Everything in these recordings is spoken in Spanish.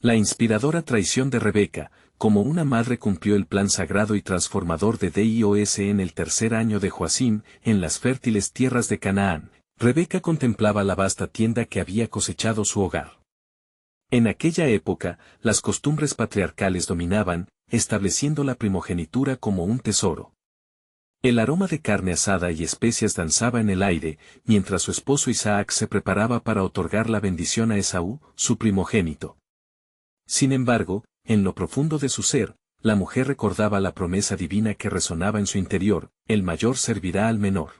La inspiradora traición de Rebeca, como una madre cumplió el plan sagrado y transformador de Dios en el tercer año de Joacim, en las fértiles tierras de Canaán. Rebeca contemplaba la vasta tienda que había cosechado su hogar. En aquella época, las costumbres patriarcales dominaban, estableciendo la primogenitura como un tesoro. El aroma de carne asada y especias danzaba en el aire, mientras su esposo Isaac se preparaba para otorgar la bendición a Esaú, su primogénito. Sin embargo, en lo profundo de su ser, la mujer recordaba la promesa divina que resonaba en su interior: el mayor servirá al menor.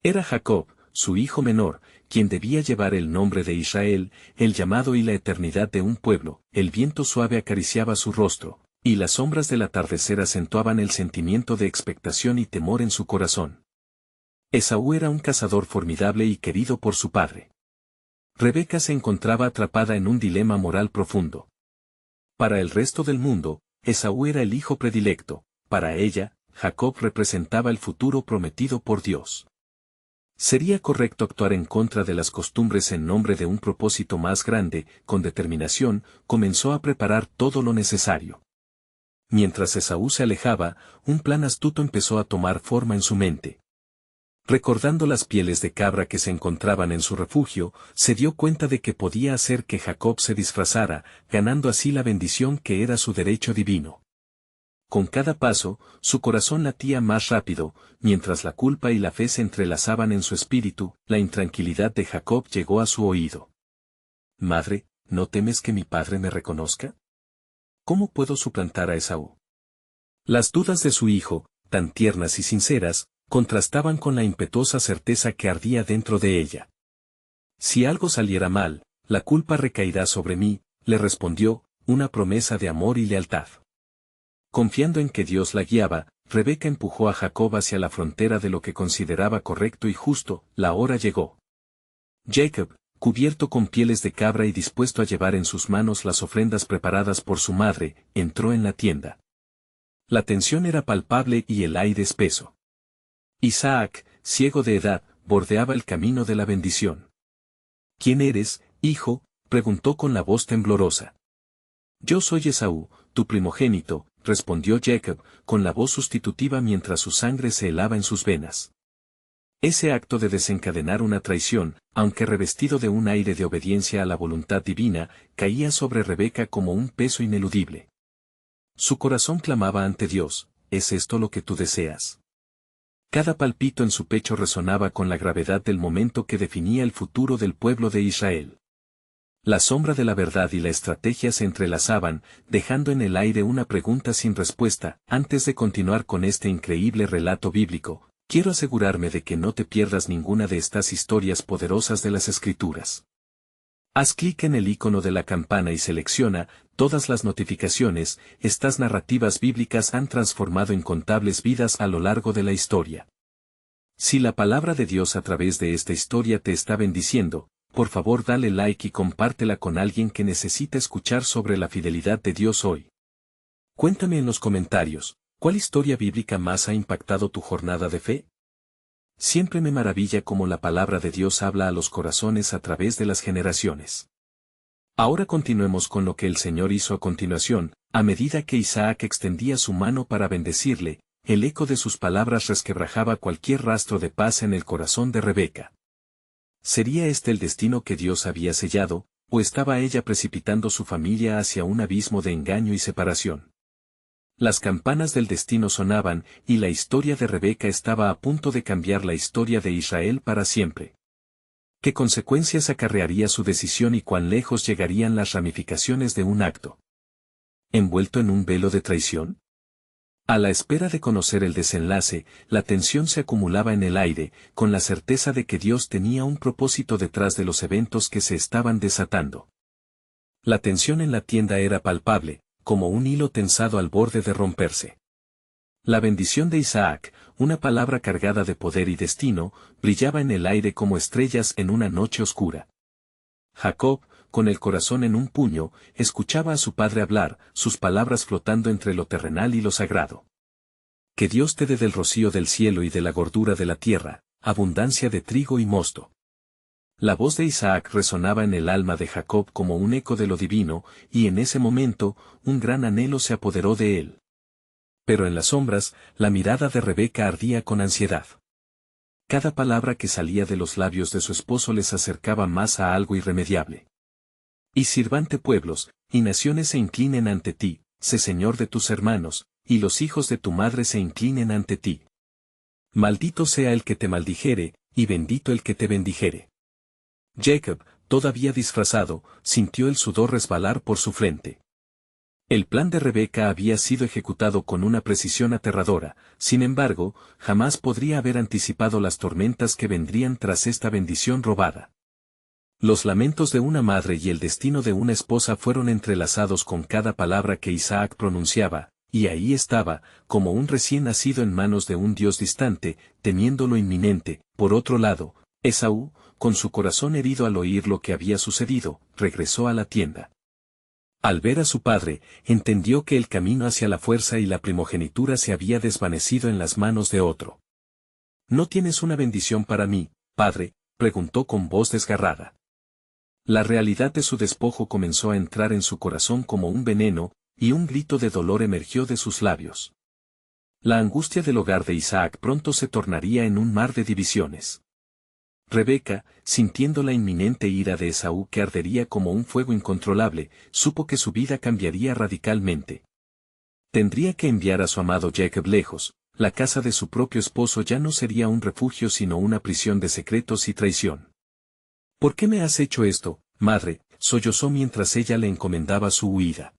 Era Jacob, su hijo menor, quien debía llevar el nombre de Israel, el llamado y la eternidad de un pueblo. El viento suave acariciaba su rostro, y las sombras del atardecer acentuaban el sentimiento de expectación y temor en su corazón. Esaú era un cazador formidable y querido por su padre. Rebeca se encontraba atrapada en un dilema moral profundo. Para el resto del mundo, Esaú era el hijo predilecto; para ella, Jacob representaba el futuro prometido por Dios. ¿Sería correcto actuar en contra de las costumbres en nombre de un propósito más grande? Con determinación, comenzó a preparar todo lo necesario. Mientras Esaú se alejaba, un plan astuto empezó a tomar forma en su mente. Recordando las pieles de cabra que se encontraban en su refugio, se dio cuenta de que podía hacer que Jacob se disfrazara, ganando así la bendición que era su derecho divino. Con cada paso, su corazón latía más rápido, mientras la culpa y la fe se entrelazaban en su espíritu. La intranquilidad de Jacob llegó a su oído. «Madre, ¿no temes que mi padre me reconozca? ¿Cómo puedo suplantar a Esaú?». Las dudas de su hijo, tan tiernas y sinceras, contrastaban con la impetuosa certeza que ardía dentro de ella. «Si algo saliera mal, la culpa recaerá sobre mí», le respondió, una promesa de amor y lealtad. Confiando en que Dios la guiaba, Rebeca empujó a Jacob hacia la frontera de lo que consideraba correcto y justo. La hora llegó. Jacob, cubierto con pieles de cabra y dispuesto a llevar en sus manos las ofrendas preparadas por su madre, entró en la tienda. La tensión era palpable y el aire espeso. Isaac, ciego de edad, bordeaba el camino de la bendición. «¿Quién eres, hijo?», preguntó con la voz temblorosa. «Yo soy Esaú, tu primogénito», respondió Jacob, con la voz sustitutiva mientras su sangre se helaba en sus venas. Ese acto de desencadenar una traición, aunque revestido de un aire de obediencia a la voluntad divina, caía sobre Rebeca como un peso ineludible. Su corazón clamaba ante Dios: «¿Es esto lo que tú deseas?». Cada palpito en su pecho resonaba con la gravedad del momento que definía el futuro del pueblo de Israel. La sombra de la verdad y la estrategia se entrelazaban, dejando en el aire una pregunta sin respuesta. Antes de continuar con este increíble relato bíblico, quiero asegurarme de que no te pierdas ninguna de estas historias poderosas de las Escrituras. Haz clic en el icono de la campana y selecciona todas las notificaciones. Estas narrativas bíblicas han transformado incontables vidas a lo largo de la historia. Si la palabra de Dios a través de esta historia te está bendiciendo, por favor dale like y compártela con alguien que necesita escuchar sobre la fidelidad de Dios hoy. Cuéntame en los comentarios, ¿cuál historia bíblica más ha impactado tu jornada de fe? Siempre me maravilla cómo la palabra de Dios habla a los corazones a través de las generaciones. Ahora continuemos con lo que el Señor hizo a continuación. A medida que Isaac extendía su mano para bendecirle, el eco de sus palabras resquebrajaba cualquier rastro de paz en el corazón de Rebeca. ¿Sería este el destino que Dios había sellado, o estaba ella precipitando su familia hacia un abismo de engaño y separación? Las campanas del destino sonaban, y la historia de Rebeca estaba a punto de cambiar la historia de Israel para siempre. ¿Qué consecuencias acarrearía su decisión y cuán lejos llegarían las ramificaciones de un acto envuelto en un velo de traición? A la espera de conocer el desenlace, la tensión se acumulaba en el aire, con la certeza de que Dios tenía un propósito detrás de los eventos que se estaban desatando. La tensión en la tienda era palpable, como un hilo tensado al borde de romperse. La bendición de Isaac, una palabra cargada de poder y destino, brillaba en el aire como estrellas en una noche oscura. Jacob, con el corazón en un puño, escuchaba a su padre hablar, sus palabras flotando entre lo terrenal y lo sagrado. Que Dios te dé del rocío del cielo y de la gordura de la tierra, abundancia de trigo y mosto. La voz de Isaac resonaba en el alma de Jacob como un eco de lo divino, y en ese momento, un gran anhelo se apoderó de él. Pero en las sombras, la mirada de Rebeca ardía con ansiedad. Cada palabra que salía de los labios de su esposo les acercaba más a algo irremediable. Y sirvante pueblos, y naciones se inclinen ante ti, sé Señor de tus hermanos, y los hijos de tu madre se inclinen ante ti. Maldito sea el que te maldijere, y bendito el que te bendijere. Jacob, todavía disfrazado, sintió el sudor resbalar por su frente. El plan de Rebeca había sido ejecutado con una precisión aterradora, sin embargo, jamás podría haber anticipado las tormentas que vendrían tras esta bendición robada. Los lamentos de una madre y el destino de una esposa fueron entrelazados con cada palabra que Isaac pronunciaba, y ahí estaba, como un recién nacido en manos de un Dios distante, temiendo lo inminente. Por otro lado, Esaú, con su corazón herido al oír lo que había sucedido, regresó a la tienda. Al ver a su padre, entendió que el camino hacia la fuerza y la primogenitura se había desvanecido en las manos de otro. ¿No tienes una bendición para mí, padre?, preguntó con voz desgarrada. La realidad de su despojo comenzó a entrar en su corazón como un veneno, y un grito de dolor emergió de sus labios. La angustia del hogar de Isaac pronto se tornaría en un mar de divisiones. Rebeca, sintiendo la inminente ira de Esaú que ardería como un fuego incontrolable, supo que su vida cambiaría radicalmente. Tendría que enviar a su amado Jacob lejos, la casa de su propio esposo ya no sería un refugio sino una prisión de secretos y traición. ¿Por qué me has hecho esto, madre?, sollozó mientras ella le encomendaba su huida.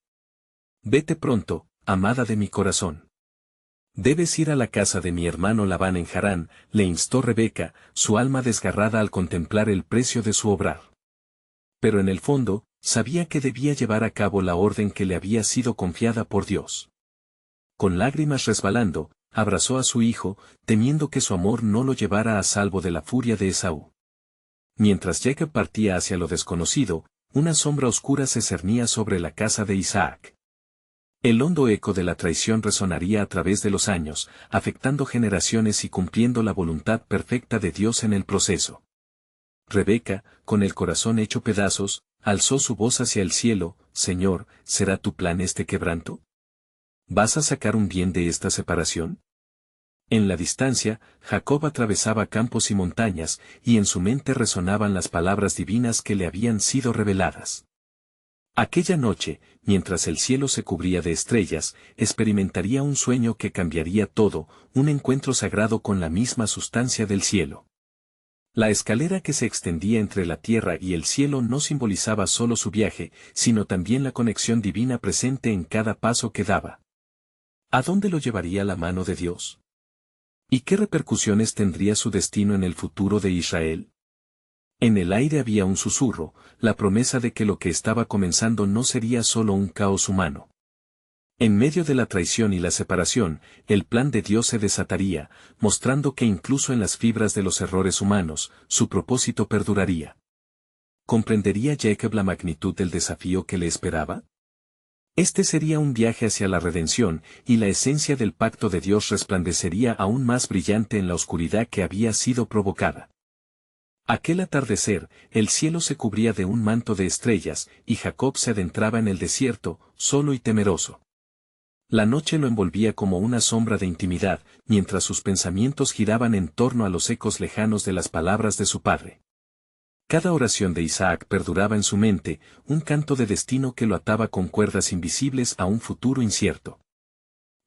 Vete pronto, amada de mi corazón. Debes ir a la casa de mi hermano Labán en Harán, le instó Rebeca, su alma desgarrada al contemplar el precio de su obrar. Pero en el fondo, sabía que debía llevar a cabo la orden que le había sido confiada por Dios. Con lágrimas resbalando, abrazó a su hijo, temiendo que su amor no lo llevara a salvo de la furia de Esaú. Mientras Jacob partía hacia lo desconocido, una sombra oscura se cernía sobre la casa de Isaac. El hondo eco de la traición resonaría a través de los años, afectando generaciones y cumpliendo la voluntad perfecta de Dios en el proceso. Rebeca, con el corazón hecho pedazos, alzó su voz hacia el cielo: Señor, ¿será tu plan este quebranto? ¿Vas a sacar un bien de esta separación? En la distancia, Jacob atravesaba campos y montañas, y en su mente resonaban las palabras divinas que le habían sido reveladas. Aquella noche, mientras el cielo se cubría de estrellas, experimentaría un sueño que cambiaría todo, un encuentro sagrado con la misma sustancia del cielo. La escalera que se extendía entre la tierra y el cielo no simbolizaba solo su viaje, sino también la conexión divina presente en cada paso que daba. ¿A dónde lo llevaría la mano de Dios? ¿Y qué repercusiones tendría su destino en el futuro de Israel? En el aire había un susurro, la promesa de que lo que estaba comenzando no sería solo un caos humano. En medio de la traición y la separación, el plan de Dios se desataría, mostrando que incluso en las fibras de los errores humanos, su propósito perduraría. ¿Comprendería Jacob la magnitud del desafío que le esperaba? Este sería un viaje hacia la redención, y la esencia del pacto de Dios resplandecería aún más brillante en la oscuridad que había sido provocada. Aquel atardecer, el cielo se cubría de un manto de estrellas, y Jacob se adentraba en el desierto, solo y temeroso. La noche lo envolvía como una sombra de intimidad, mientras sus pensamientos giraban en torno a los ecos lejanos de las palabras de su padre. Cada oración de Isaac perduraba en su mente, un canto de destino que lo ataba con cuerdas invisibles a un futuro incierto.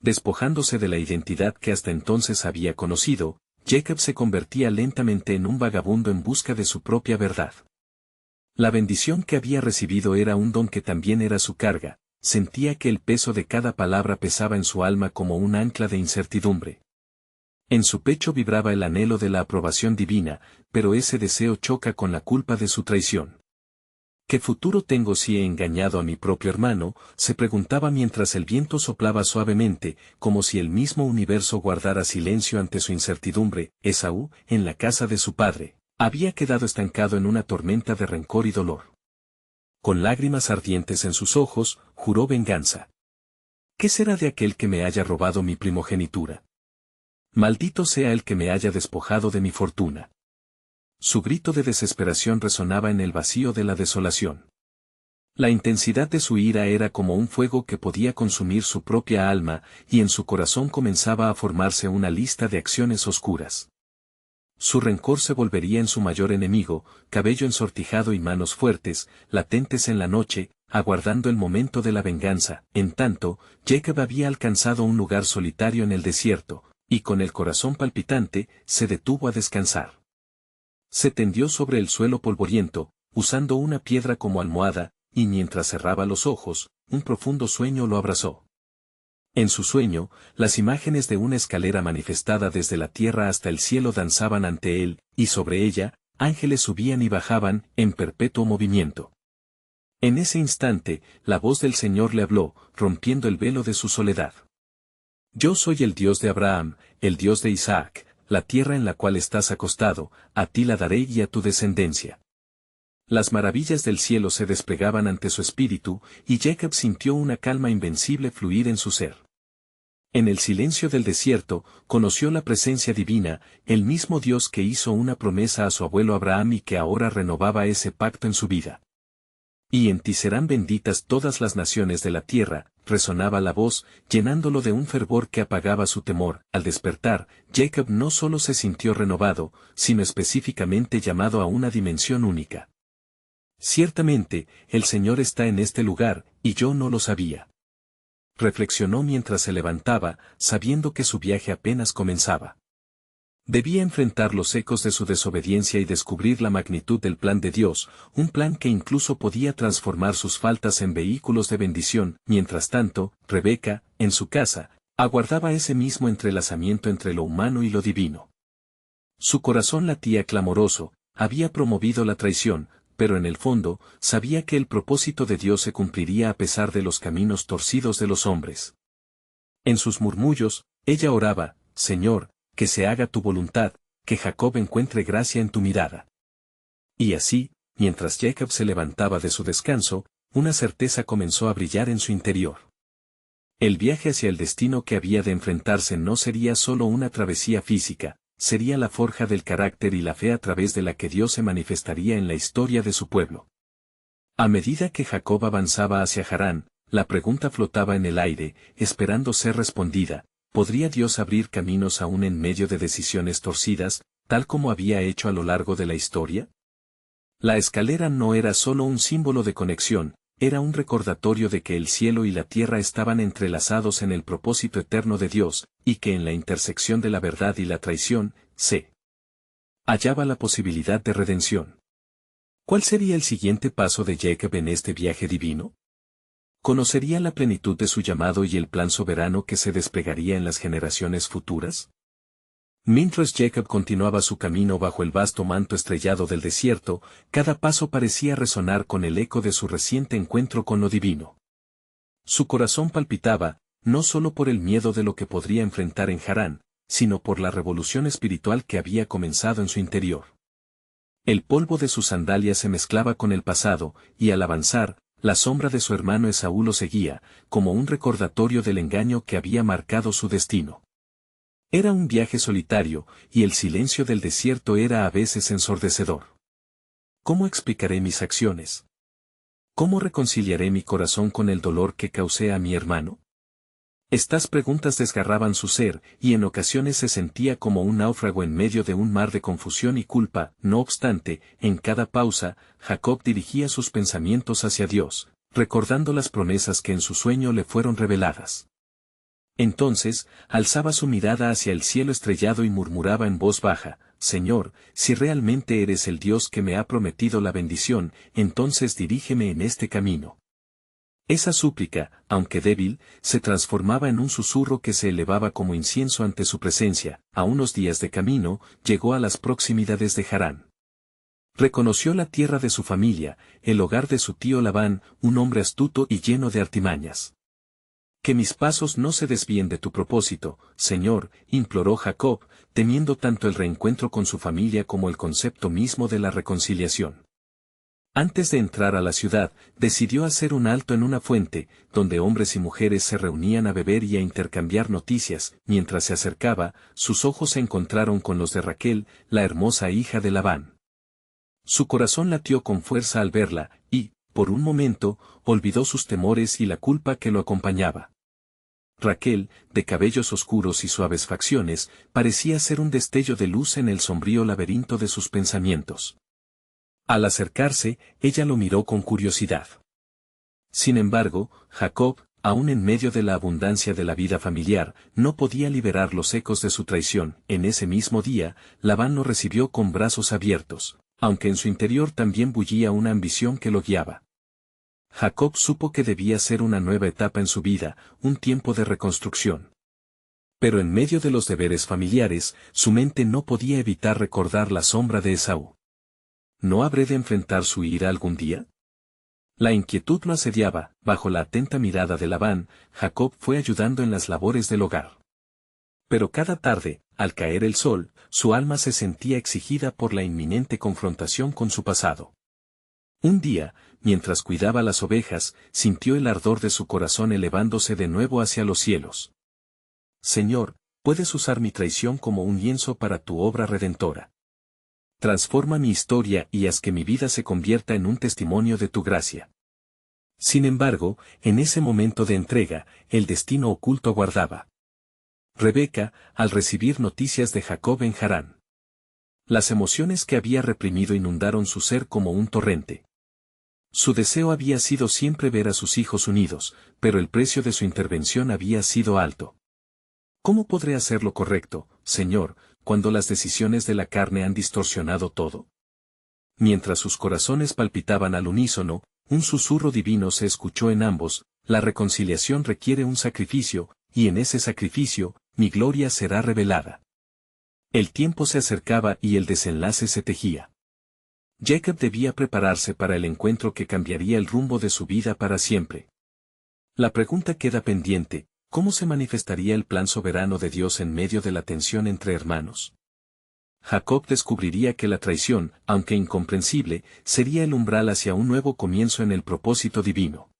Despojándose de la identidad que hasta entonces había conocido, Jacob se convertía lentamente en un vagabundo en busca de su propia verdad. La bendición que había recibido era un don que también era su carga, sentía que el peso de cada palabra pesaba en su alma como un ancla de incertidumbre. En su pecho vibraba el anhelo de la aprobación divina, pero ese deseo choca con la culpa de su traición. ¿Qué futuro tengo si he engañado a mi propio hermano?, se preguntaba mientras el viento soplaba suavemente, como si el mismo universo guardara silencio ante su incertidumbre. Esaú, en la casa de su padre, había quedado estancado en una tormenta de rencor y dolor. Con lágrimas ardientes en sus ojos, juró venganza. ¿Qué será de aquel que me haya robado mi primogenitura? Maldito sea el que me haya despojado de mi fortuna. Su grito de desesperación resonaba en el vacío de la desolación. La intensidad de su ira era como un fuego que podía consumir su propia alma, y en su corazón comenzaba a formarse una lista de acciones oscuras. Su rencor se volvería en su mayor enemigo, cabello ensortijado y manos fuertes, latentes en la noche, aguardando el momento de la venganza. En tanto, Jacob había alcanzado un lugar solitario en el desierto, y con el corazón palpitante, se detuvo a descansar. Se tendió sobre el suelo polvoriento, usando una piedra como almohada, y mientras cerraba los ojos, un profundo sueño lo abrazó. En su sueño, las imágenes de una escalera manifestada desde la tierra hasta el cielo danzaban ante él, y sobre ella, ángeles subían y bajaban, en perpetuo movimiento. En ese instante, la voz del Señor le habló, rompiendo el velo de su soledad. Yo soy el Dios de Abraham, el Dios de Isaac, la tierra en la cual estás acostado, a ti la daré y a tu descendencia. Las maravillas del cielo se desplegaban ante su espíritu, y Jacob sintió una calma invencible fluir en su ser. En el silencio del desierto, conoció la presencia divina, el mismo Dios que hizo una promesa a su abuelo Abraham y que ahora renovaba ese pacto en su vida. Y en ti serán benditas todas las naciones de la tierra, resonaba la voz, llenándolo de un fervor que apagaba su temor. Al despertar, Jacob no solo se sintió renovado, sino específicamente llamado a una dimensión única. Ciertamente, el Señor está en este lugar, y yo no lo sabía. Reflexionó mientras se levantaba, sabiendo que su viaje apenas comenzaba. Debía enfrentar los ecos de su desobediencia y descubrir la magnitud del plan de Dios, un plan que incluso podía transformar sus faltas en vehículos de bendición. Mientras tanto, Rebeca, en su casa, aguardaba ese mismo entrelazamiento entre lo humano y lo divino. Su corazón latía clamoroso, había promovido la traición, pero en el fondo, sabía que el propósito de Dios se cumpliría a pesar de los caminos torcidos de los hombres. En sus murmullos, ella oraba, Señor, que se haga tu voluntad, que Jacob encuentre gracia en tu mirada. Y así, mientras Jacob se levantaba de su descanso, una certeza comenzó a brillar en su interior. El viaje hacia el destino que había de enfrentarse no sería solo una travesía física, sería la forja del carácter y la fe a través de la que Dios se manifestaría en la historia de su pueblo. A medida que Jacob avanzaba hacia Harán, la pregunta flotaba en el aire, esperando ser respondida. ¿Podría Dios abrir caminos aún en medio de decisiones torcidas, tal como había hecho a lo largo de la historia? La escalera no era solo un símbolo de conexión, era un recordatorio de que el cielo y la tierra estaban entrelazados en el propósito eterno de Dios, y que en la intersección de la verdad y la traición, se hallaba la posibilidad de redención. ¿Cuál sería el siguiente paso de Jacob en este viaje divino? ¿Conocería la plenitud de su llamado y el plan soberano que se desplegaría en las generaciones futuras? Mientras Jacob continuaba su camino bajo el vasto manto estrellado del desierto, cada paso parecía resonar con el eco de su reciente encuentro con lo divino. Su corazón palpitaba, no solo por el miedo de lo que podría enfrentar en Harán, sino por la revolución espiritual que había comenzado en su interior. El polvo de sus sandalias se mezclaba con el pasado, y al avanzar, la sombra de su hermano Esaú lo seguía, como un recordatorio del engaño que había marcado su destino. Era un viaje solitario, y el silencio del desierto era a veces ensordecedor. ¿Cómo explicaré mis acciones? ¿Cómo reconciliaré mi corazón con el dolor que causé a mi hermano? Estas preguntas desgarraban su ser, y en ocasiones se sentía como un náufrago en medio de un mar de confusión y culpa. No obstante, en cada pausa, Jacob dirigía sus pensamientos hacia Dios, recordando las promesas que en su sueño le fueron reveladas. Entonces, alzaba su mirada hacia el cielo estrellado y murmuraba en voz baja, Señor, si realmente eres el Dios que me ha prometido la bendición, entonces dirígeme en este camino. Esa súplica, aunque débil, se transformaba en un susurro que se elevaba como incienso ante su presencia. A unos días de camino, llegó a las proximidades de Harán. Reconoció la tierra de su familia, el hogar de su tío Labán, un hombre astuto y lleno de artimañas. Que mis pasos no se desvíen de tu propósito, Señor, imploró Jacob, temiendo tanto el reencuentro con su familia como el concepto mismo de la reconciliación. Antes de entrar a la ciudad, decidió hacer un alto en una fuente, donde hombres y mujeres se reunían a beber y a intercambiar noticias. Mientras se acercaba, sus ojos se encontraron con los de Raquel, la hermosa hija de Labán. Su corazón latió con fuerza al verla, y, por un momento, olvidó sus temores y la culpa que lo acompañaba. Raquel, de cabellos oscuros y suaves facciones, parecía ser un destello de luz en el sombrío laberinto de sus pensamientos. Al acercarse, ella lo miró con curiosidad. Sin embargo, Jacob, aún en medio de la abundancia de la vida familiar, no podía liberar los ecos de su traición. En ese mismo día, Labán lo recibió con brazos abiertos, aunque en su interior también bullía una ambición que lo guiaba. Jacob supo que debía ser una nueva etapa en su vida, un tiempo de reconstrucción. Pero en medio de los deberes familiares, su mente no podía evitar recordar la sombra de Esaú. ¿No habré de enfrentar su ira algún día? La inquietud lo asediaba. Bajo la atenta mirada de Labán, Jacob fue ayudando en las labores del hogar. Pero cada tarde, al caer el sol, su alma se sentía exigida por la inminente confrontación con su pasado. Un día, mientras cuidaba las ovejas, sintió el ardor de su corazón elevándose de nuevo hacia los cielos. Señor, puedes usar mi traición como un lienzo para tu obra redentora. Transforma mi historia y haz que mi vida se convierta en un testimonio de tu gracia. Sin embargo, en ese momento de entrega, el destino oculto aguardaba. Rebeca, al recibir noticias de Jacob en Harán. Las emociones que había reprimido inundaron su ser como un torrente. Su deseo había sido siempre ver a sus hijos unidos, pero el precio de su intervención había sido alto. ¿Cómo podré hacer lo correcto, Señor, cuando las decisiones de la carne han distorsionado todo? Mientras sus corazones palpitaban al unísono, un susurro divino se escuchó en ambos: la reconciliación requiere un sacrificio, y en ese sacrificio, mi gloria será revelada. El tiempo se acercaba y el desenlace se tejía. Jacob debía prepararse para el encuentro que cambiaría el rumbo de su vida para siempre. La pregunta queda pendiente: ¿cómo se manifestaría el plan soberano de Dios en medio de la tensión entre hermanos? Jacob descubriría que la traición, aunque incomprensible, sería el umbral hacia un nuevo comienzo en el propósito divino.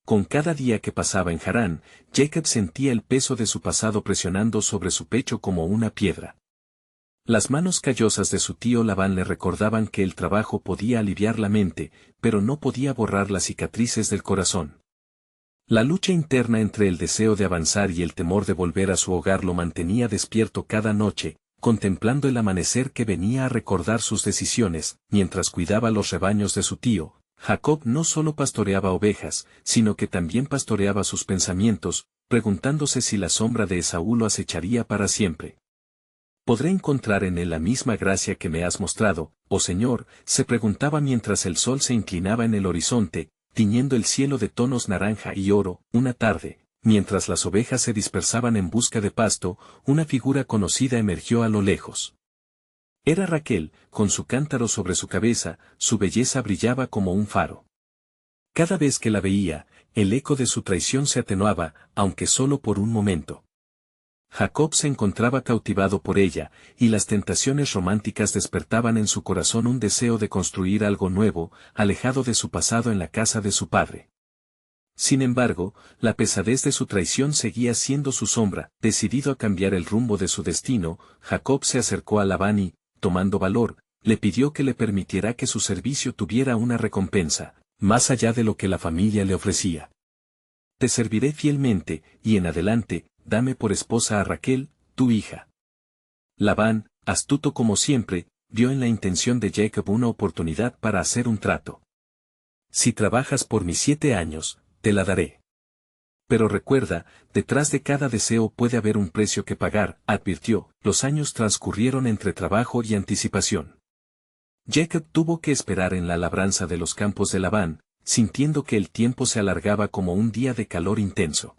Con cada día que pasaba en Harán, Jacob sentía el peso de su pasado presionando sobre su pecho como una piedra. Las manos callosas de su tío Labán le recordaban que el trabajo podía aliviar la mente, pero no podía borrar las cicatrices del corazón. La lucha interna entre el deseo de avanzar y el temor de volver a su hogar lo mantenía despierto cada noche, contemplando el amanecer que venía a recordar sus decisiones. Mientras cuidaba los rebaños de su tío, Jacob no solo pastoreaba ovejas, sino que también pastoreaba sus pensamientos, preguntándose si la sombra de Esaú lo acecharía para siempre. ¿Podré encontrar en él la misma gracia que me has mostrado, oh Señor?, se preguntaba mientras el sol se inclinaba en el horizonte, tiñendo el cielo de tonos naranja y oro. Una tarde, mientras las ovejas se dispersaban en busca de pasto, una figura conocida emergió a lo lejos. Era Raquel, con su cántaro sobre su cabeza, su belleza brillaba como un faro. Cada vez que la veía, el eco de su traición se atenuaba, aunque solo por un momento. Jacob se encontraba cautivado por ella, y las tentaciones románticas despertaban en su corazón un deseo de construir algo nuevo, alejado de su pasado en la casa de su padre. Sin embargo, la pesadez de su traición seguía siendo su sombra. Decidido a cambiar el rumbo de su destino, Jacob se acercó a Labán y, tomando valor, le pidió que le permitiera que su servicio tuviera una recompensa, más allá de lo que la familia le ofrecía. Te serviré fielmente, y en adelante, dame por esposa a Raquel, tu hija. Labán, astuto como siempre, vio en la intención de Jacob una oportunidad para hacer un trato. Si trabajas por mis 7 años, te la daré. Pero recuerda, detrás de cada deseo puede haber un precio que pagar, advirtió. Los años transcurrieron entre trabajo y anticipación. Jacob tuvo que esperar en la labranza de los campos de Labán, sintiendo que el tiempo se alargaba como un día de calor intenso.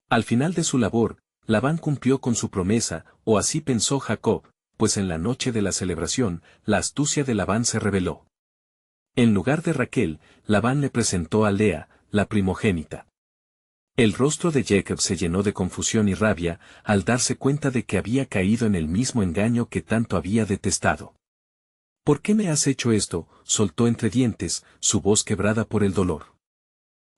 Al final de su labor, Labán cumplió con su promesa, o así pensó Jacob, pues en la noche de la celebración, la astucia de Labán se reveló. En lugar de Raquel, Labán le presentó a Lea, la primogénita. El rostro de Jacob se llenó de confusión y rabia, al darse cuenta de que había caído en el mismo engaño que tanto había detestado. ¿Por qué me has hecho esto?, soltó entre dientes, su voz quebrada por el dolor.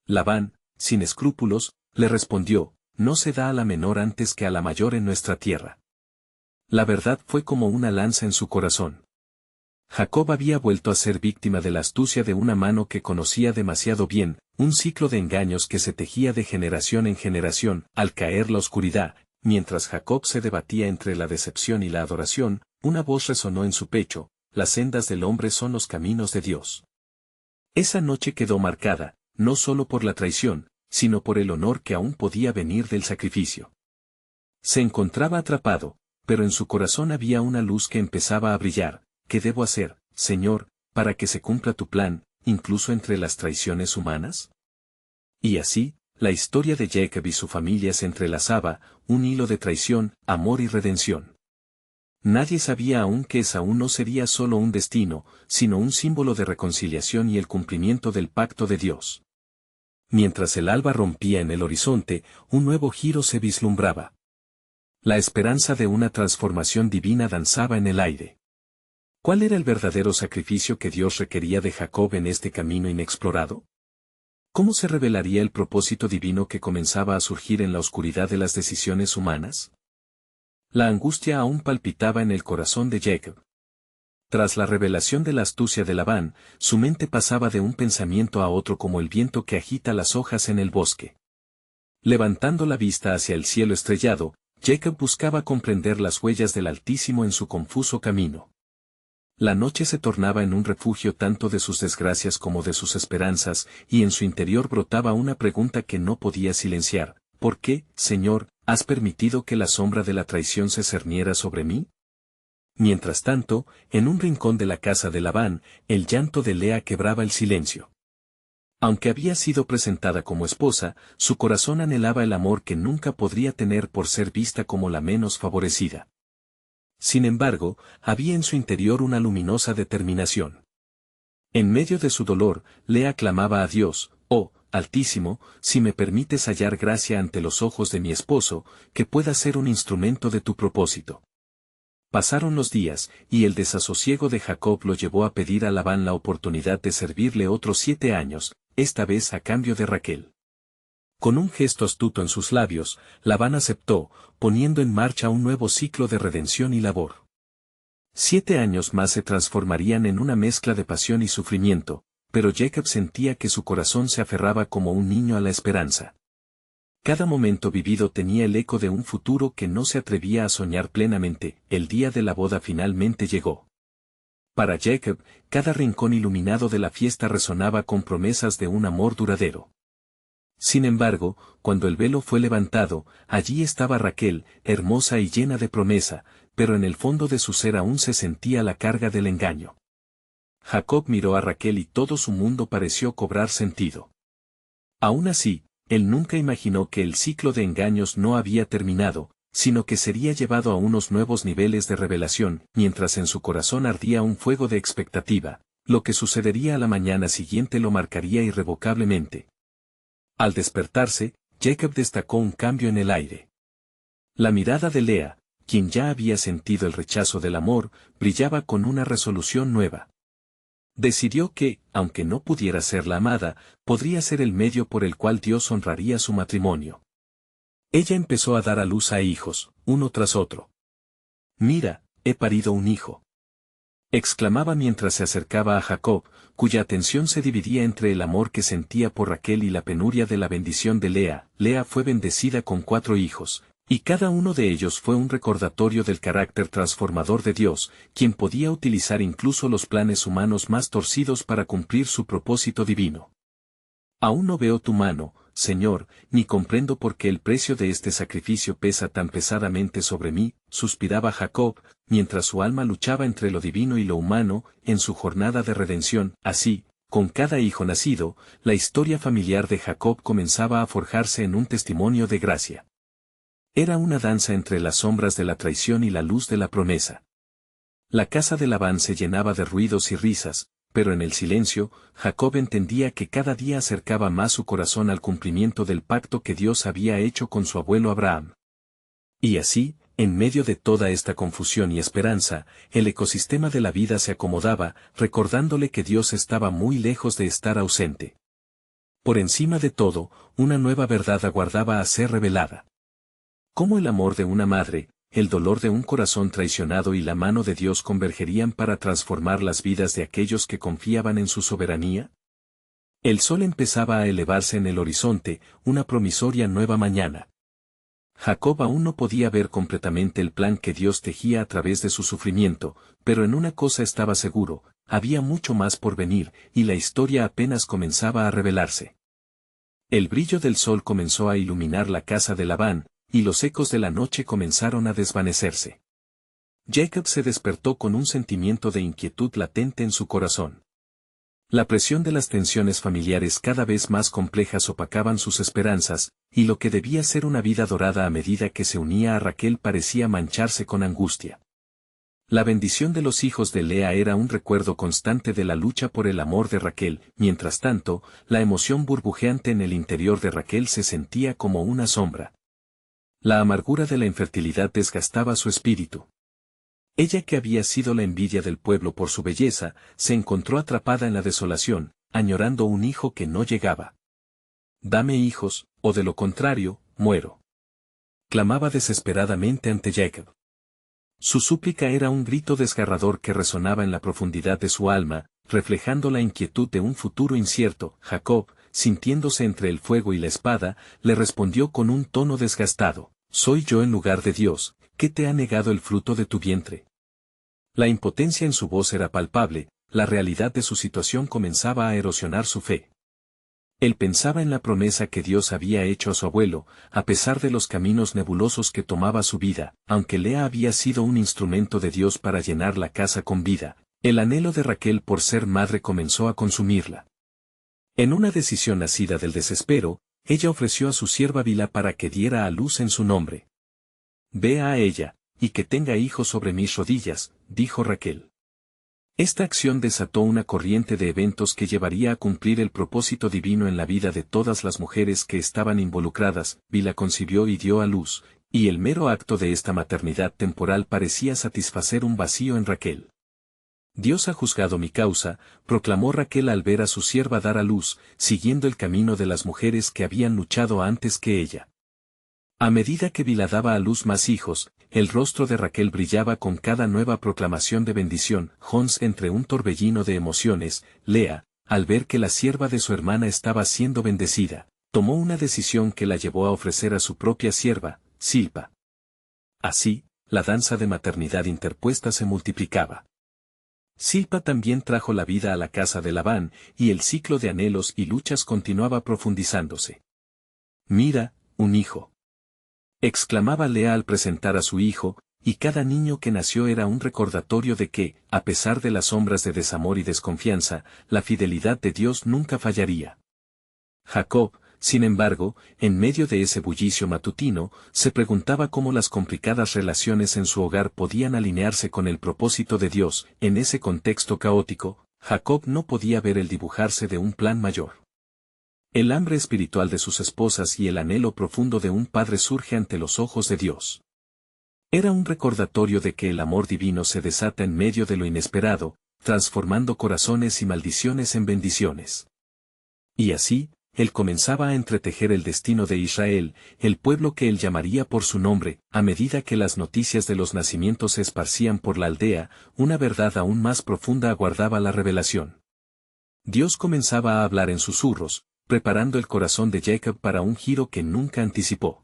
Labán, sin escrúpulos, le respondió: no se da a la menor antes que a la mayor en nuestra tierra. La verdad fue como una lanza en su corazón. Jacob había vuelto a ser víctima de la astucia de una mano que conocía demasiado bien, un ciclo de engaños que se tejía de generación en generación. Al caer la oscuridad, mientras Jacob se debatía entre la decepción y la adoración, una voz resonó en su pecho: las sendas del hombre son los caminos de Dios. Esa noche quedó marcada, no solo por la traición, sino por el honor que aún podía venir del sacrificio. Se encontraba atrapado, pero en su corazón había una luz que empezaba a brillar. ¿Qué debo hacer, Señor, para que se cumpla tu plan, incluso entre las traiciones humanas? Y así, la historia de Jacob y su familia se entrelazaba, un hilo de traición, amor y redención. Nadie sabía aún que Esaú no sería solo un destino, sino un símbolo de reconciliación y el cumplimiento del pacto de Dios. Mientras el alba rompía en el horizonte, un nuevo giro se vislumbraba. La esperanza de una transformación divina danzaba en el aire. ¿Cuál era el verdadero sacrificio que Dios requería de Jacob en este camino inexplorado? ¿Cómo se revelaría el propósito divino que comenzaba a surgir en la oscuridad de las decisiones humanas? La angustia aún palpitaba en el corazón de Jacob. Tras la revelación de la astucia de Labán, su mente pasaba de un pensamiento a otro como el viento que agita las hojas en el bosque. Levantando la vista hacia el cielo estrellado, Jacob buscaba comprender las huellas del Altísimo en su confuso camino. La noche se tornaba en un refugio tanto de sus desgracias como de sus esperanzas, y en su interior brotaba una pregunta que no podía silenciar: ¿por qué, Señor, has permitido que la sombra de la traición se cerniera sobre mí? Mientras tanto, en un rincón de la casa de Labán, el llanto de Lea quebraba el silencio. Aunque había sido presentada como esposa, su corazón anhelaba el amor que nunca podría tener por ser vista como la menos favorecida. Sin embargo, había en su interior una luminosa determinación. En medio de su dolor, Lea clamaba a Dios: «Oh, Altísimo, si me permites hallar gracia ante los ojos de mi esposo, que pueda ser un instrumento de tu propósito». Pasaron los días, y el desasosiego de Jacob lo llevó a pedir a Labán la oportunidad de servirle otros 7 años, esta vez a cambio de Raquel. Con un gesto astuto en sus labios, Labán aceptó, poniendo en marcha un nuevo ciclo de redención y labor. 7 años más se transformarían en una mezcla de pasión y sufrimiento, pero Jacob sentía que su corazón se aferraba como un niño a la esperanza. Cada momento vivido tenía el eco de un futuro que no se atrevía a soñar plenamente. El día de la boda finalmente llegó. Para Jacob, cada rincón iluminado de la fiesta resonaba con promesas de un amor duradero. Sin embargo, cuando el velo fue levantado, allí estaba Raquel, hermosa y llena de promesa, pero en el fondo de su ser aún se sentía la carga del engaño. Jacob miró a Raquel y todo su mundo pareció cobrar sentido. Aún así, él nunca imaginó que el ciclo de engaños no había terminado, sino que sería llevado a unos nuevos niveles de revelación. Mientras en su corazón ardía un fuego de expectativa, lo que sucedería a la mañana siguiente lo marcaría irrevocablemente. Al despertarse, Jacob destacó un cambio en el aire. La mirada de Lea, quien ya había sentido el rechazo del amor, brillaba con una resolución nueva. Decidió que, aunque no pudiera ser la amada, podría ser el medio por el cual Dios honraría su matrimonio. Ella empezó a dar a luz a hijos, uno tras otro. «Mira, he parido un hijo», exclamaba mientras se acercaba a Jacob, cuya atención se dividía entre el amor que sentía por Raquel y la penuria de la bendición de Lea. Lea fue bendecida con 4 hijos, y cada uno de ellos fue un recordatorio del carácter transformador de Dios, quien podía utilizar incluso los planes humanos más torcidos para cumplir su propósito divino. «Aún no veo tu mano, Señor, ni comprendo por qué el precio de este sacrificio pesa tan pesadamente sobre mí», suspiraba Jacob, mientras su alma luchaba entre lo divino y lo humano, en su jornada de redención. Así, con cada hijo nacido, la historia familiar de Jacob comenzaba a forjarse en un testimonio de gracia. Era una danza entre las sombras de la traición y la luz de la promesa. La casa de Labán se llenaba de ruidos y risas, pero en el silencio, Jacob entendía que cada día acercaba más su corazón al cumplimiento del pacto que Dios había hecho con su abuelo Abraham. Y así, en medio de toda esta confusión y esperanza, el ecosistema de la vida se acomodaba, recordándole que Dios estaba muy lejos de estar ausente. Por encima de todo, una nueva verdad aguardaba a ser revelada. Cómo el amor de una madre, el dolor de un corazón traicionado y la mano de Dios convergerían para transformar las vidas de aquellos que confiaban en su soberanía? El sol empezaba a elevarse en el horizonte, una promisoria nueva mañana. Jacob aún no podía ver completamente el plan que Dios tejía a través de su sufrimiento, pero en una cosa estaba seguro, había mucho más por venir, y la historia apenas comenzaba a revelarse. El brillo del sol comenzó a iluminar la casa de Labán, y los ecos de la noche comenzaron a desvanecerse. Jacob se despertó con un sentimiento de inquietud latente en su corazón. La presión de las tensiones familiares cada vez más complejas opacaban sus esperanzas, y lo que debía ser una vida dorada a medida que se unía a Raquel parecía mancharse con angustia. La bendición de los hijos de Lea era un recuerdo constante de la lucha por el amor de Raquel, mientras tanto, la emoción burbujeante en el interior de Raquel se sentía como una sombra. La amargura de la infertilidad desgastaba su espíritu. Ella, que había sido la envidia del pueblo por su belleza, se encontró atrapada en la desolación, añorando un hijo que no llegaba. «Dame hijos, o de lo contrario, muero», clamaba desesperadamente ante Jacob. Su súplica era un grito desgarrador que resonaba en la profundidad de su alma, reflejando la inquietud de un futuro incierto. Jacob, sintiéndose entre el fuego y la espada, le respondió con un tono desgastado: «¿Soy yo en lugar de Dios, que te ha negado el fruto de tu vientre?». La impotencia en su voz era palpable, la realidad de su situación comenzaba a erosionar su fe. Él pensaba en la promesa que Dios había hecho a su abuelo, a pesar de los caminos nebulosos que tomaba su vida, aunque Lea había sido un instrumento de Dios para llenar la casa con vida, el anhelo de Raquel por ser madre comenzó a consumirla. En una decisión nacida del desespero, ella ofreció a su sierva Bilha para que diera a luz en su nombre. «Ve a ella, y que tenga hijos sobre mis rodillas», dijo Raquel. Esta acción desató una corriente de eventos que llevaría a cumplir el propósito divino en la vida de todas las mujeres que estaban involucradas. Bilha concibió y dio a luz, y el mero acto de esta maternidad temporal parecía satisfacer un vacío en Raquel. «Dios ha juzgado mi causa», proclamó Raquel al ver a su sierva dar a luz, siguiendo el camino de las mujeres que habían luchado antes que ella. A medida que Bilha daba a luz más hijos, el rostro de Raquel brillaba con cada nueva proclamación de bendición. Jones, entre un torbellino de emociones, Lea, al ver que la sierva de su hermana estaba siendo bendecida, tomó una decisión que la llevó a ofrecer a su propia sierva, Zilpa. Así, la danza de maternidad interpuesta se multiplicaba. Zilpa también trajo la vida a la casa de Labán, y el ciclo de anhelos y luchas continuaba profundizándose. «Mira, un hijo», exclamaba Lea al presentar a su hijo, y cada niño que nació era un recordatorio de que, a pesar de las sombras de desamor y desconfianza, la fidelidad de Dios nunca fallaría. Jacob, sin embargo, en medio de ese bullicio matutino, se preguntaba cómo las complicadas relaciones en su hogar podían alinearse con el propósito de Dios. En ese contexto caótico, Jacob no podía ver el dibujarse de un plan mayor. El hambre espiritual de sus esposas y el anhelo profundo de un padre surge ante los ojos de Dios. Era un recordatorio de que el amor divino se desata en medio de lo inesperado, transformando corazones y maldiciones en bendiciones. Y así, él comenzaba a entretejer el destino de Israel, el pueblo que él llamaría por su nombre. A medida que las noticias de los nacimientos se esparcían por la aldea, una verdad aún más profunda aguardaba la revelación. Dios comenzaba a hablar en susurros, preparando el corazón de Jacob para un giro que nunca anticipó.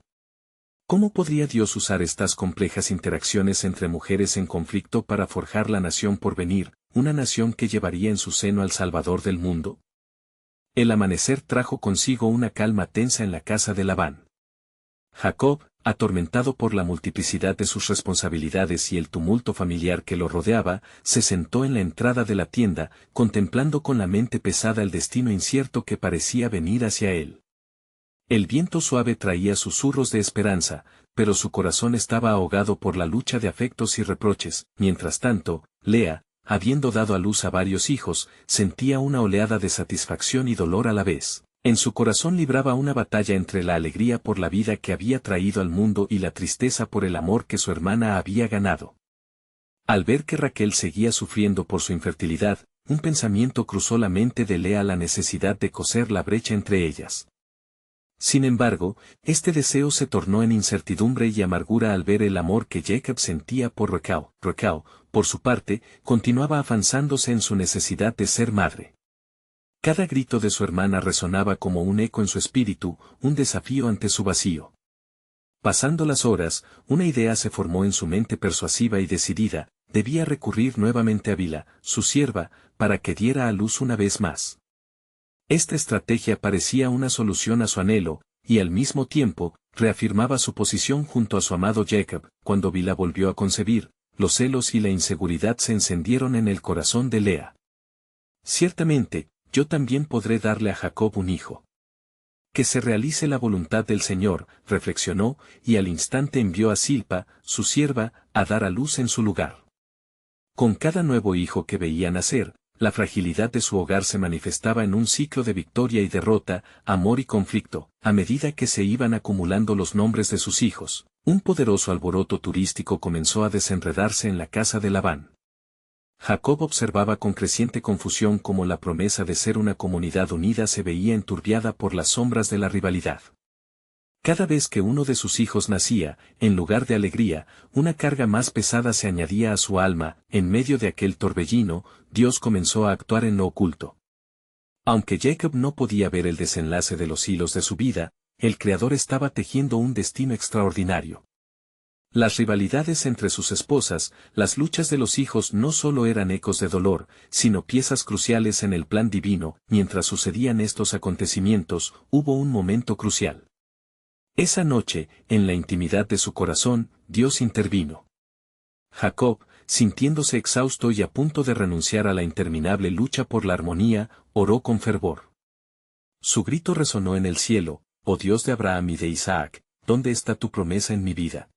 ¿Cómo podría Dios usar estas complejas interacciones entre mujeres en conflicto para forjar la nación por venir, una nación que llevaría en su seno al Salvador del mundo? El amanecer trajo consigo una calma tensa en la casa de Labán. Jacob, atormentado por la multiplicidad de sus responsabilidades y el tumulto familiar que lo rodeaba, se sentó en la entrada de la tienda, contemplando con la mente pesada el destino incierto que parecía venir hacia él. El viento suave traía susurros de esperanza, pero su corazón estaba ahogado por la lucha de afectos y reproches. Mientras tanto, Lea, habiendo dado a luz a varios hijos, sentía una oleada de satisfacción y dolor a la vez. En su corazón libraba una batalla entre la alegría por la vida que había traído al mundo y la tristeza por el amor que su hermana había ganado. Al ver que Raquel seguía sufriendo por su infertilidad, un pensamiento cruzó la mente de Lea: la necesidad de coser la brecha entre ellas. Sin embargo, este deseo se tornó en incertidumbre y amargura al ver el amor que Jacob sentía por Raquel. Raquel, por su parte, continuaba afanzándose en su necesidad de ser madre. Cada grito de su hermana resonaba como un eco en su espíritu, un desafío ante su vacío. Pasando las horas, una idea se formó en su mente persuasiva y decidida: debía recurrir nuevamente a Bilha, su sierva, para que diera a luz una vez más. Esta estrategia parecía una solución a su anhelo, y al mismo tiempo, reafirmaba su posición junto a su amado Jacob. Cuando Bilha volvió a concebir, los celos y la inseguridad se encendieron en el corazón de Lea. Ciertamente, yo también podré darle a Jacob un hijo. Que se realice la voluntad del Señor, reflexionó, y al instante envió a Zilpa, su sierva, a dar a luz en su lugar. Con cada nuevo hijo que veía nacer, la fragilidad de su hogar se manifestaba en un ciclo de victoria y derrota, amor y conflicto. A medida que se iban acumulando los nombres de sus hijos, un poderoso alboroto turístico comenzó a desenredarse en la casa de Labán. Jacob observaba con creciente confusión cómo la promesa de ser una comunidad unida se veía enturbiada por las sombras de la rivalidad. Cada vez que uno de sus hijos nacía, en lugar de alegría, una carga más pesada se añadía a su alma. En medio de aquel torbellino, Dios comenzó a actuar en lo oculto. Aunque Jacob no podía ver el desenlace de los hilos de su vida, el Creador estaba tejiendo un destino extraordinario. Las rivalidades entre sus esposas, las luchas de los hijos no solo eran ecos de dolor, sino piezas cruciales en el plan divino. Mientras sucedían estos acontecimientos, hubo un momento crucial. Esa noche, en la intimidad de su corazón, Dios intervino. Jacob, sintiéndose exhausto y a punto de renunciar a la interminable lucha por la armonía, oró con fervor. Su grito resonó en el cielo: «Oh Dios de Abraham y de Isaac, ¿dónde está tu promesa en mi vida?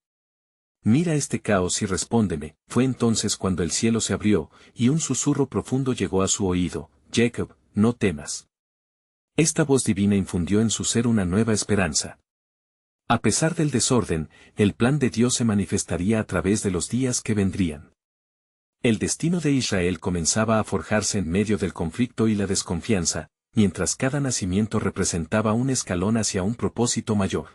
Mira este caos y respóndeme». Fue entonces cuando el cielo se abrió, y un susurro profundo llegó a su oído: «Jacob, no temas». Esta voz divina infundió en su ser una nueva esperanza. A pesar del desorden, el plan de Dios se manifestaría a través de los días que vendrían. El destino de Israel comenzaba a forjarse en medio del conflicto y la desconfianza, mientras cada nacimiento representaba un escalón hacia un propósito mayor.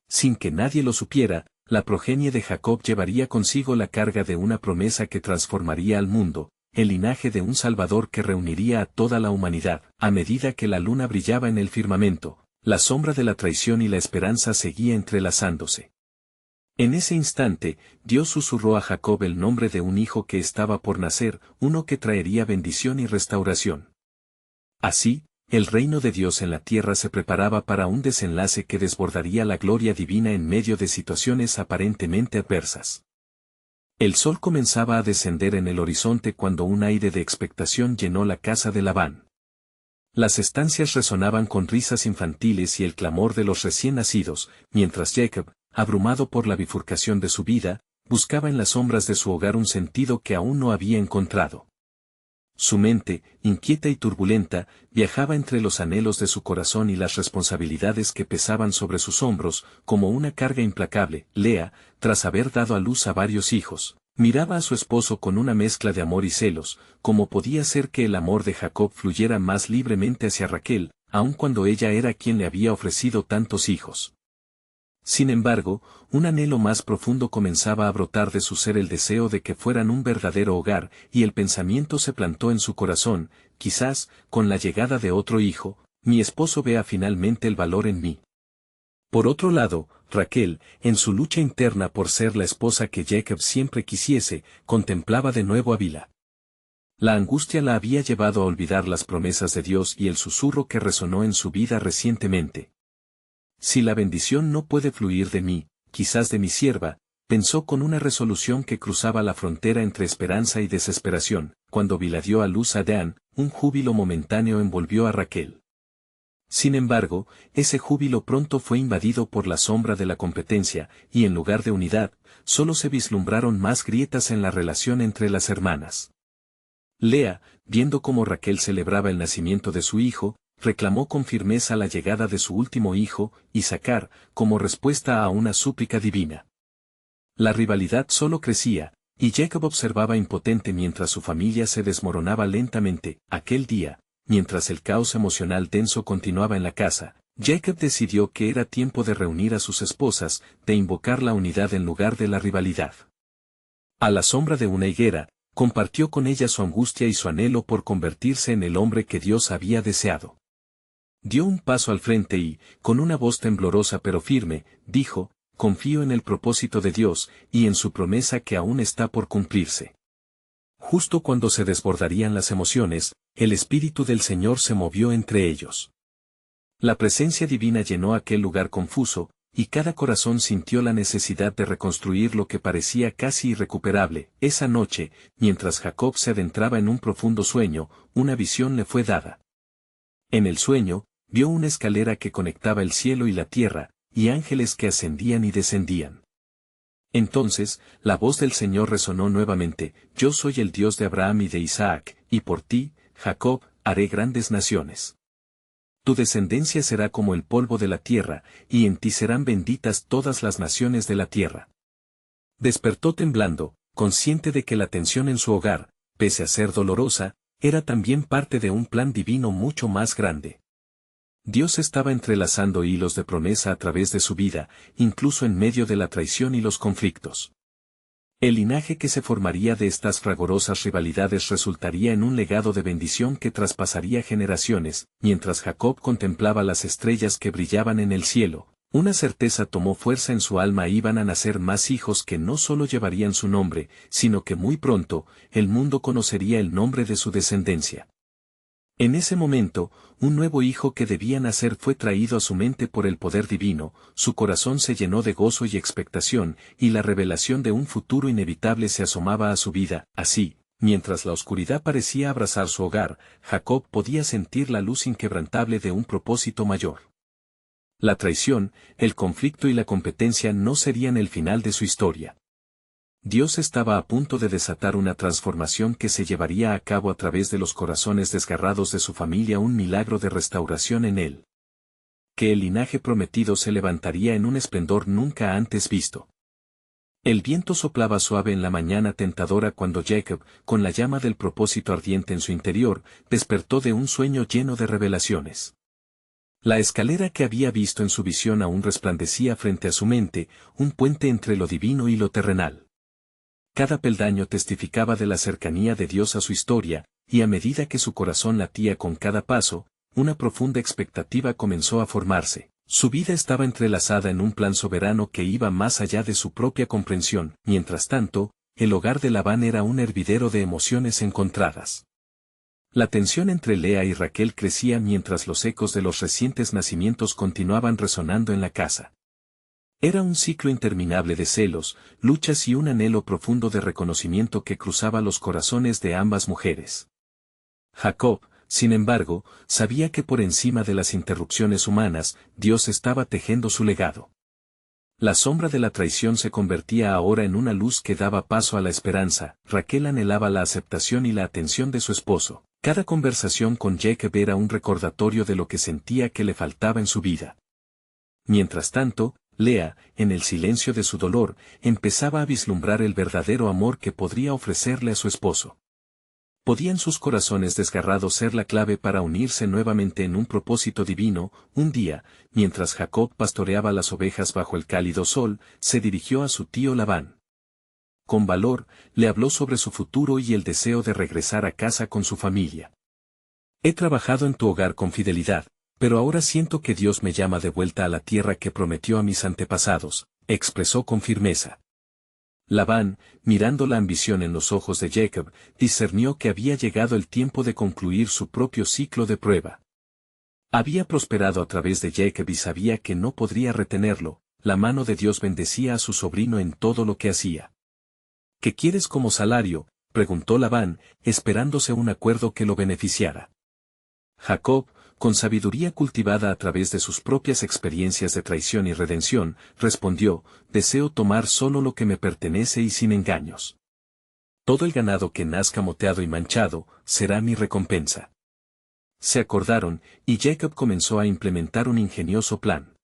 Sin que nadie lo supiera, la progenie de Jacob llevaría consigo la carga de una promesa que transformaría al mundo, el linaje de un Salvador que reuniría a toda la humanidad. A medida que la luna brillaba en el firmamento, la sombra de la traición y la esperanza seguía entrelazándose. En ese instante, Dios susurró a Jacob el nombre de un hijo que estaba por nacer, uno que traería bendición y restauración. Así, el reino de Dios en la tierra se preparaba para un desenlace que desbordaría la gloria divina en medio de situaciones aparentemente adversas. El sol comenzaba a descender en el horizonte cuando un aire de expectación llenó la casa de Labán. Las estancias resonaban con risas infantiles y el clamor de los recién nacidos, mientras Jacob, abrumado por la bifurcación de su vida, buscaba en las sombras de su hogar un sentido que aún no había encontrado. Su mente, inquieta y turbulenta, viajaba entre los anhelos de su corazón y las responsabilidades que pesaban sobre sus hombros, como una carga implacable. Lea, tras haber dado a luz a varios hijos, miraba a su esposo con una mezcla de amor y celos. ¿Cómo podía ser que el amor de Jacob fluyera más libremente hacia Raquel, aun cuando ella era quien le había ofrecido tantos hijos? Sin embargo, un anhelo más profundo comenzaba a brotar de su ser, el deseo de que fueran un verdadero hogar, y el pensamiento se plantó en su corazón: quizás, con la llegada de otro hijo, mi esposo vea finalmente el valor en mí. Por otro lado, Raquel, en su lucha interna por ser la esposa que Jacob siempre quisiese, contemplaba de nuevo a Bilha. La angustia la había llevado a olvidar las promesas de Dios y el susurro que resonó en su vida recientemente. Si la bendición no puede fluir de mí, quizás de mi sierva, pensó con una resolución que cruzaba la frontera entre esperanza y desesperación. Cuando Bilha dio a luz a Dan, un júbilo momentáneo envolvió a Raquel. Sin embargo, ese júbilo pronto fue invadido por la sombra de la competencia, y en lugar de unidad, solo se vislumbraron más grietas en la relación entre las hermanas. Lea, viendo cómo Raquel celebraba el nacimiento de su hijo, reclamó con firmeza la llegada de su último hijo, Isacar, como respuesta a una súplica divina. La rivalidad solo crecía, y Jacob observaba impotente mientras su familia se desmoronaba lentamente. Aquel día, mientras el caos emocional denso continuaba en la casa, Jacob decidió que era tiempo de reunir a sus esposas, de invocar la unidad en lugar de la rivalidad. A la sombra de una higuera, compartió con ella su angustia y su anhelo por convertirse en el hombre que Dios había deseado. Dio un paso al frente y, con una voz temblorosa pero firme, dijo, confío en el propósito de Dios, y en su promesa que aún está por cumplirse. Justo cuando se desbordarían las emociones, el Espíritu del Señor se movió entre ellos. La presencia divina llenó aquel lugar confuso, y cada corazón sintió la necesidad de reconstruir lo que parecía casi irrecuperable. Esa noche, mientras Jacob se adentraba en un profundo sueño, una visión le fue dada. En el sueño, vio una escalera que conectaba el cielo y la tierra, y ángeles que ascendían y descendían. Entonces, la voz del Señor resonó nuevamente, yo soy el Dios de Abraham y de Isaac, y por ti, Jacob, haré grandes naciones. Tu descendencia será como el polvo de la tierra, y en ti serán benditas todas las naciones de la tierra. Despertó temblando, consciente de que la tensión en su hogar, pese a ser dolorosa, era también parte de un plan divino mucho más grande. Dios estaba entrelazando hilos de promesa a través de su vida, incluso en medio de la traición y los conflictos. El linaje que se formaría de estas fragorosas rivalidades resultaría en un legado de bendición que traspasaría generaciones. Mientras Jacob contemplaba las estrellas que brillaban en el cielo, una certeza tomó fuerza en su alma: iban a nacer más hijos que no solo llevarían su nombre, sino que muy pronto, el mundo conocería el nombre de su descendencia. En ese momento, un nuevo hijo que debía nacer fue traído a su mente por el poder divino, su corazón se llenó de gozo y expectación, y la revelación de un futuro inevitable se asomaba a su vida. Así, mientras la oscuridad parecía abrazar su hogar, Jacob podía sentir la luz inquebrantable de un propósito mayor. La traición, el conflicto y la competencia no serían el final de su historia. Dios estaba a punto de desatar una transformación que se llevaría a cabo a través de los corazones desgarrados de su familia, un milagro de restauración en él. Que el linaje prometido se levantaría en un esplendor nunca antes visto. El viento soplaba suave en la mañana tentadora cuando Jacob, con la llama del propósito ardiente en su interior, despertó de un sueño lleno de revelaciones. La escalera que había visto en su visión aún resplandecía frente a su mente, un puente entre lo divino y lo terrenal. Cada peldaño testificaba de la cercanía de Dios a su historia, y a medida que su corazón latía con cada paso, una profunda expectativa comenzó a formarse. Su vida estaba entrelazada en un plan soberano que iba más allá de su propia comprensión. Mientras tanto, el hogar de Labán era un hervidero de emociones encontradas. La tensión entre Lea y Raquel crecía mientras los ecos de los recientes nacimientos continuaban resonando en la casa. Era un ciclo interminable de celos, luchas y un anhelo profundo de reconocimiento que cruzaba los corazones de ambas mujeres. Jacob, sin embargo, sabía que por encima de las interrupciones humanas, Dios estaba tejiendo su legado. La sombra de la traición se convertía ahora en una luz que daba paso a la esperanza. Raquel anhelaba la aceptación y la atención de su esposo. Cada conversación con Jacob era un recordatorio de lo que sentía que le faltaba en su vida. Mientras tanto, Lea, en el silencio de su dolor, empezaba a vislumbrar el verdadero amor que podría ofrecerle a su esposo. ¿Podían sus corazones desgarrados ser la clave para unirse nuevamente en un propósito divino? Un día, mientras Jacob pastoreaba las ovejas bajo el cálido sol, se dirigió a su tío Labán. Con valor, le habló sobre su futuro y el deseo de regresar a casa con su familia. He trabajado en tu hogar con fidelidad, pero ahora siento que Dios me llama de vuelta a la tierra que prometió a mis antepasados, expresó con firmeza. Labán, mirando la ambición en los ojos de Jacob, discernió que había llegado el tiempo de concluir su propio ciclo de prueba. Había prosperado a través de Jacob y sabía que no podría retenerlo. La mano de Dios bendecía a su sobrino en todo lo que hacía. ¿Qué quieres como salario?, preguntó Labán, esperándose un acuerdo que lo beneficiara. Jacob, con sabiduría cultivada a través de sus propias experiencias de traición y redención, respondió: deseo tomar solo lo que me pertenece y sin engaños. Todo el ganado que nazca moteado y manchado, será mi recompensa. Se acordaron, y Jacob comenzó a implementar un ingenioso plan.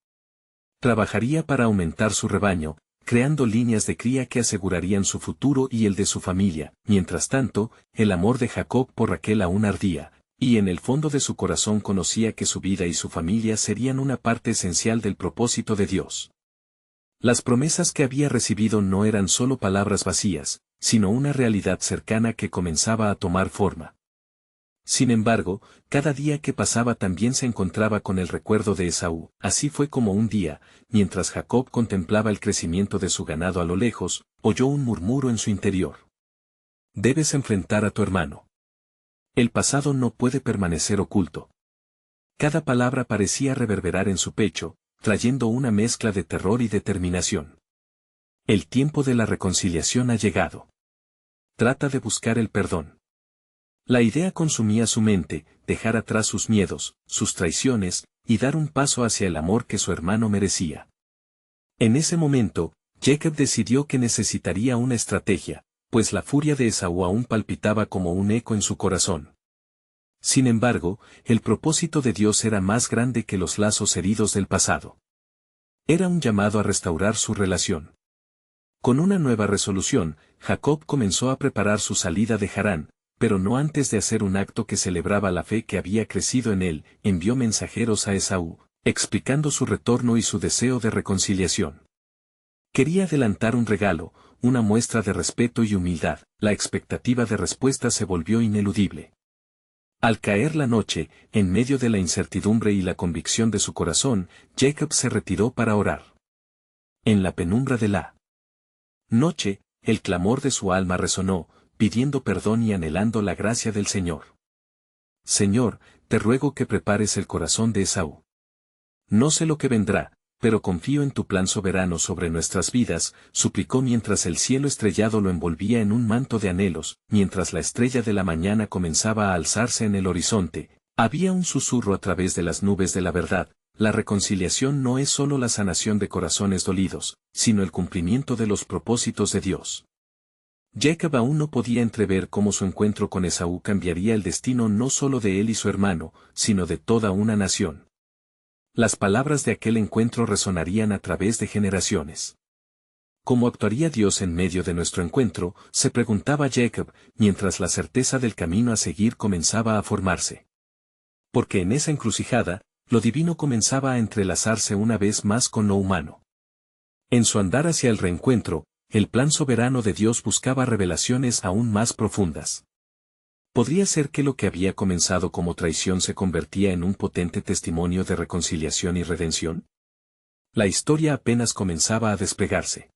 Trabajaría para aumentar su rebaño, creando líneas de cría que asegurarían su futuro y el de su familia. Mientras tanto, el amor de Jacob por Raquel aún ardía. Y en el fondo de su corazón conocía que su vida y su familia serían una parte esencial del propósito de Dios. Las promesas que había recibido no eran solo palabras vacías, sino una realidad cercana que comenzaba a tomar forma. Sin embargo, cada día que pasaba también se encontraba con el recuerdo de Esaú. Así fue como un día, mientras Jacob contemplaba el crecimiento de su ganado a lo lejos, oyó un murmuro en su interior. Debes enfrentar a tu hermano. El pasado no puede permanecer oculto. Cada palabra parecía reverberar en su pecho, trayendo una mezcla de terror y determinación. El tiempo de la reconciliación ha llegado. Trata de buscar el perdón. La idea consumía su mente, dejar atrás sus miedos, sus traiciones, y dar un paso hacia el amor que su hermano merecía. En ese momento, Jacob decidió que necesitaría una estrategia, pues la furia de Esaú aún palpitaba como un eco en su corazón. Sin embargo, el propósito de Dios era más grande que los lazos heridos del pasado. Era un llamado a restaurar su relación. Con una nueva resolución, Jacob comenzó a preparar su salida de Harán, pero no antes de hacer un acto que celebraba la fe que había crecido en él. Envió mensajeros a Esaú, explicando su retorno y su deseo de reconciliación. Quería adelantar un regalo, una muestra de respeto y humildad. La expectativa de respuesta se volvió ineludible. Al caer la noche, en medio de la incertidumbre y la convicción de su corazón, Jacob se retiró para orar. En la penumbra de la noche, el clamor de su alma resonó, pidiendo perdón y anhelando la gracia del Señor. Señor, te ruego que prepares el corazón de Esaú. No sé lo que vendrá, pero confío en tu plan soberano sobre nuestras vidas, suplicó mientras el cielo estrellado lo envolvía en un manto de anhelos. Mientras la estrella de la mañana comenzaba a alzarse en el horizonte, había un susurro a través de las nubes de la verdad. La reconciliación no es solo la sanación de corazones dolidos, sino el cumplimiento de los propósitos de Dios. Jacob aún no podía entrever cómo su encuentro con Esaú cambiaría el destino no solo de él y su hermano, sino de toda una nación. Las palabras de aquel encuentro resonarían a través de generaciones. ¿Cómo actuaría Dios en medio de nuestro encuentro?, se preguntaba Jacob, mientras la certeza del camino a seguir comenzaba a formarse. Porque en esa encrucijada, lo divino comenzaba a entrelazarse una vez más con lo humano. En su andar hacia el reencuentro, el plan soberano de Dios buscaba revelaciones aún más profundas. ¿Podría ser que lo que había comenzado como traición se convertía en un potente testimonio de reconciliación y redención? La historia apenas comenzaba a desplegarse.